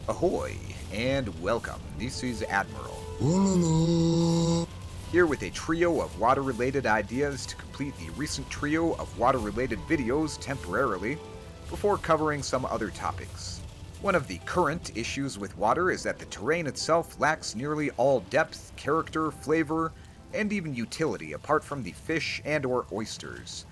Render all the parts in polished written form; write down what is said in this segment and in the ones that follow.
Ahoy, and welcome. This is Admiral, here with a trio of water-related ideas to complete the recent trio of water-related videos temporarily, before covering some other topics. One of the current issues with water is that the terrain itself lacks nearly all depth, character, flavor, and even utility apart from the fish and/or oysters.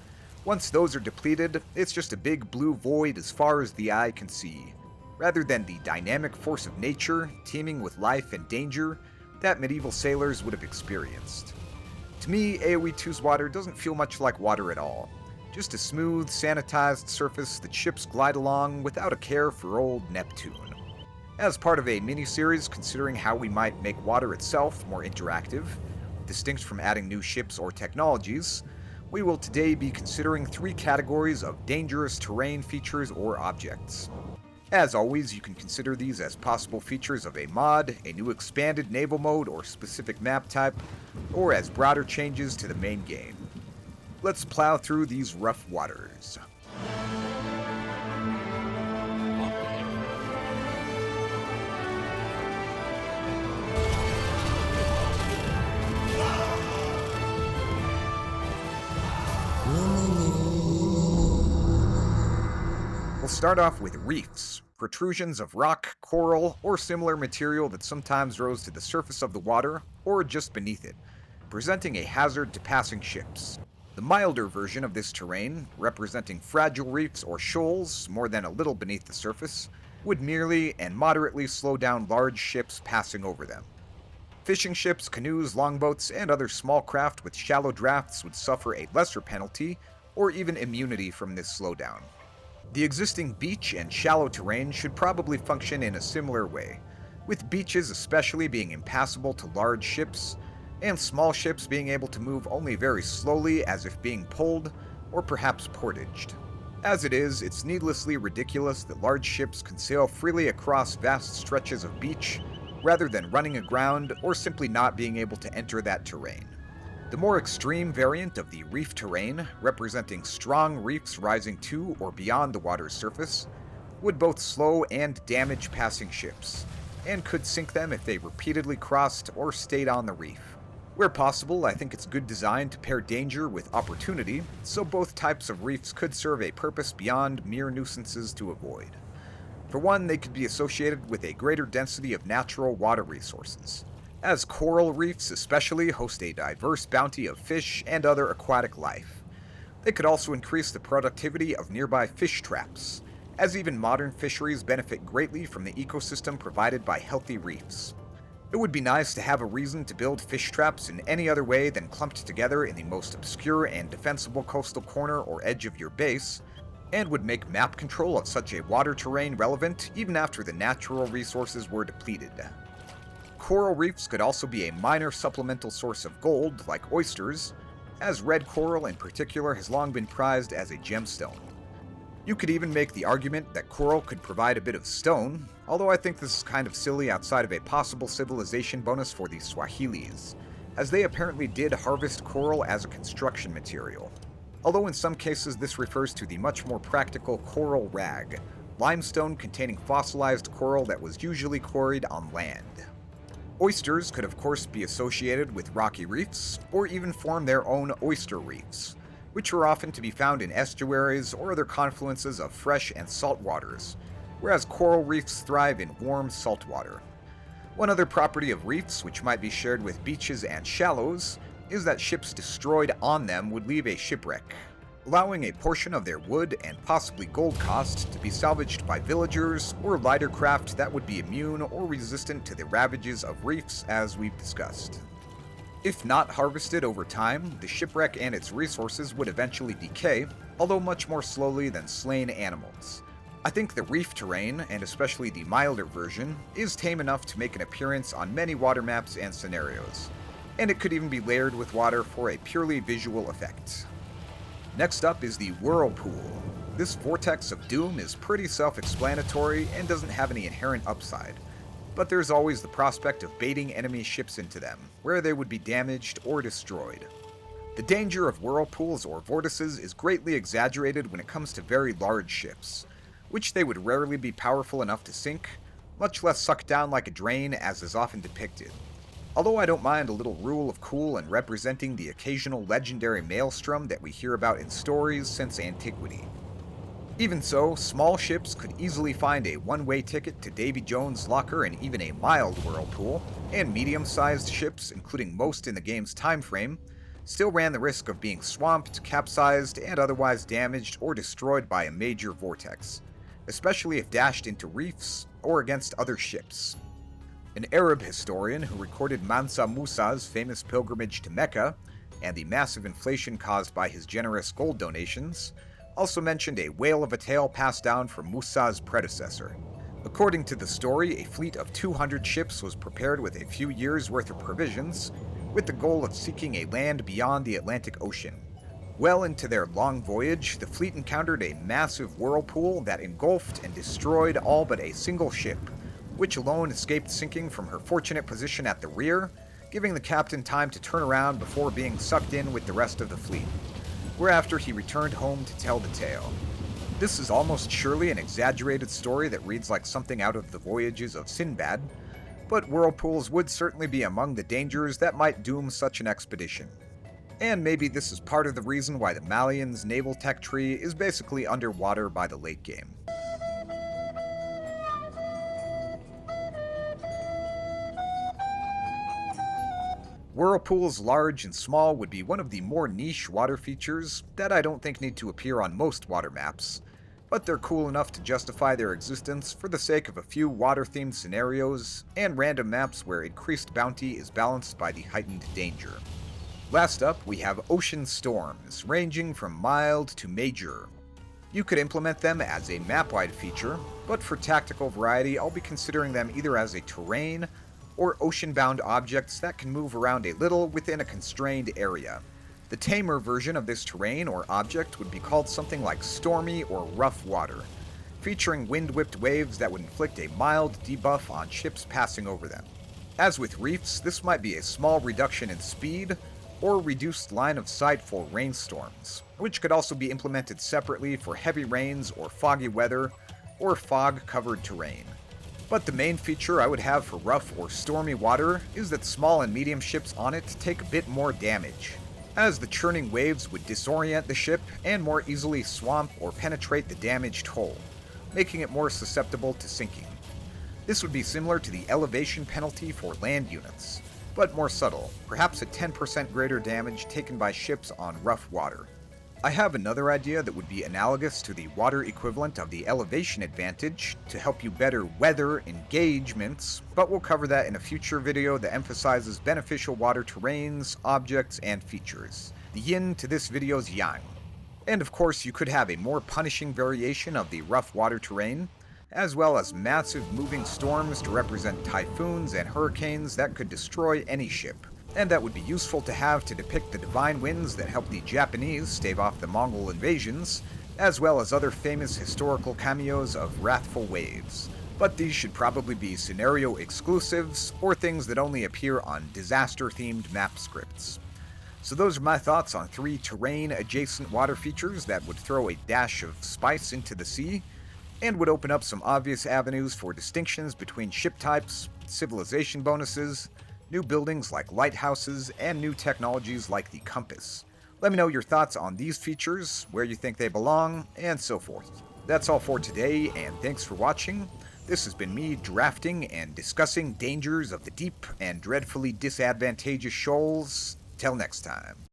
Once those are depleted, it's just a big blue void as far as the eye can see, rather than the dynamic force of nature, teeming with life and danger, that medieval sailors would have experienced. To me, AoE2's water doesn't feel much like water at all. Just a smooth, sanitized surface that ships glide along without a care for old Neptune. As part of a mini-series considering how we might make water itself more interactive, distinct from adding new ships or technologies, we will today be considering three categories of dangerous terrain features or objects. As always, you can consider these as possible features of a mod, a new expanded naval mode or specific map type, or as broader changes to the main game. Let's plow through these rough waters. We'll start off with reefs, protrusions of rock, coral, or similar material that sometimes rose to the surface of the water or just beneath it, presenting a hazard to passing ships. The milder version of this terrain, representing fragile reefs or shoals more than a little beneath the surface, would merely and moderately slow down large ships passing over them. Fishing ships, canoes, longboats, and other small craft with shallow drafts would suffer a lesser penalty or even immunity from this slowdown. The existing beach and shallow terrain should probably function in a similar way, with beaches especially being impassable to large ships, and small ships being able to move only very slowly as if being pulled, or perhaps portaged. As it is, it's needlessly ridiculous that large ships can sail freely across vast stretches of beach, rather than running aground or simply not being able to enter that terrain. The more extreme variant of the reef terrain, representing strong reefs rising to or beyond the water's surface, would both slow and damage passing ships, and could sink them if they repeatedly crossed or stayed on the reef. Where possible, I think it's good design to pair danger with opportunity, so both types of reefs could serve a purpose beyond mere nuisances to avoid. For one, they could be associated with a greater density of natural water resources, as coral reefs especially host a diverse bounty of fish and other aquatic life. They could also increase the productivity of nearby fish traps, as even modern fisheries benefit greatly from the ecosystem provided by healthy reefs. It would be nice to have a reason to build fish traps in any other way than clumped together in the most obscure and defensible coastal corner or edge of your base, and would make map control of such a water terrain relevant even after the natural resources were depleted. Coral reefs could also be a minor supplemental source of gold, like oysters, as red coral in particular has long been prized as a gemstone. You could even make the argument that coral could provide a bit of stone, although I think this is kind of silly outside of a possible civilization bonus for the Swahilis, as they apparently did harvest coral as a construction material. Although in some cases this refers to the much more practical coral rag, limestone containing fossilized coral that was usually quarried on land. Oysters could of course be associated with rocky reefs, or even form their own oyster reefs, which are often to be found in estuaries or other confluences of fresh and salt waters, whereas coral reefs thrive in warm salt water. One other property of reefs which might be shared with beaches and shallows is that ships destroyed on them would leave a shipwreck, allowing a portion of their wood and possibly gold cost to be salvaged by villagers or lighter craft that would be immune or resistant to the ravages of reefs as we've discussed. If not harvested over time, the shipwreck and its resources would eventually decay, although much more slowly than slain animals. I think the reef terrain, and especially the milder version, is tame enough to make an appearance on many water maps and scenarios, and it could even be layered with water for a purely visual effect. Next up is the whirlpool. This vortex of doom is pretty self-explanatory and doesn't have any inherent upside, but there's always the prospect of baiting enemy ships into them, where they would be damaged or destroyed. The danger of whirlpools or vortices is greatly exaggerated when it comes to very large ships, which they would rarely be powerful enough to sink, much less sucked down like a drain as is often depicted. Although I don't mind a little rule of cool and representing the occasional legendary maelstrom that we hear about in stories since antiquity. Even so, small ships could easily find a one-way ticket to Davy Jones' locker in even a mild whirlpool, and medium-sized ships, including most in the game's time frame, still ran the risk of being swamped, capsized, and otherwise damaged or destroyed by a major vortex, especially if dashed into reefs or against other ships. An Arab historian who recorded Mansa Musa's famous pilgrimage to Mecca and the massive inflation caused by his generous gold donations also mentioned a whale of a tale passed down from Musa's predecessor. According to the story, a fleet of 200 ships was prepared with a few years' worth of provisions, with the goal of seeking a land beyond the Atlantic Ocean. Well into their long voyage, the fleet encountered a massive whirlpool that engulfed and destroyed all but a single ship, which alone escaped sinking from her fortunate position at the rear, giving the captain time to turn around before being sucked in with the rest of the fleet, whereafter he returned home to tell the tale. This is almost surely an exaggerated story that reads like something out of the voyages of Sinbad, but whirlpools would certainly be among the dangers that might doom such an expedition. And maybe this is part of the reason why the Malian's naval tech tree is basically underwater by the late game. Whirlpools large and small would be one of the more niche water features that I don't think need to appear on most water maps, but they're cool enough to justify their existence for the sake of a few water-themed scenarios and random maps where increased bounty is balanced by the heightened danger. Last up, we have ocean storms, ranging from mild to major. You could implement them as a map-wide feature, but for tactical variety I'll be considering them either as a terrain or ocean-bound objects that can move around a little within a constrained area. The tamer version of this terrain or object would be called something like stormy or rough water, featuring wind-whipped waves that would inflict a mild debuff on ships passing over them. As with reefs, this might be a small reduction in speed or reduced line of sight for rainstorms, which could also be implemented separately for heavy rains or foggy weather or fog-covered terrain. But the main feature I would have for rough or stormy water is that small and medium ships on it take a bit more damage, as the churning waves would disorient the ship and more easily swamp or penetrate the damaged hull, making it more susceptible to sinking. This would be similar to the elevation penalty for land units, but more subtle, perhaps a 10% greater damage taken by ships on rough water. I have another idea that would be analogous to the water equivalent of the elevation advantage to help you better weather engagements, but we'll cover that in a future video that emphasizes beneficial water terrains, objects, and features. The yin to this video's yang. And of course, you could have a more punishing variation of the rough water terrain, as well as massive moving storms to represent typhoons and hurricanes that could destroy any ship. And that would be useful to have to depict the divine winds that helped the Japanese stave off the Mongol invasions, as well as other famous historical cameos of wrathful waves. But these should probably be scenario exclusives, or things that only appear on disaster-themed map scripts. So those are my thoughts on 3 terrain-adjacent water features that would throw a dash of spice into the sea, and would open up some obvious avenues for distinctions between ship types, civilization bonuses, new buildings like lighthouses, and new technologies like the compass. Let me know your thoughts on these features, where you think they belong, and so forth. That's all for today, and thanks for watching. This has been me drafting and discussing dangers of the deep and dreadfully disadvantageous shoals. Till next time.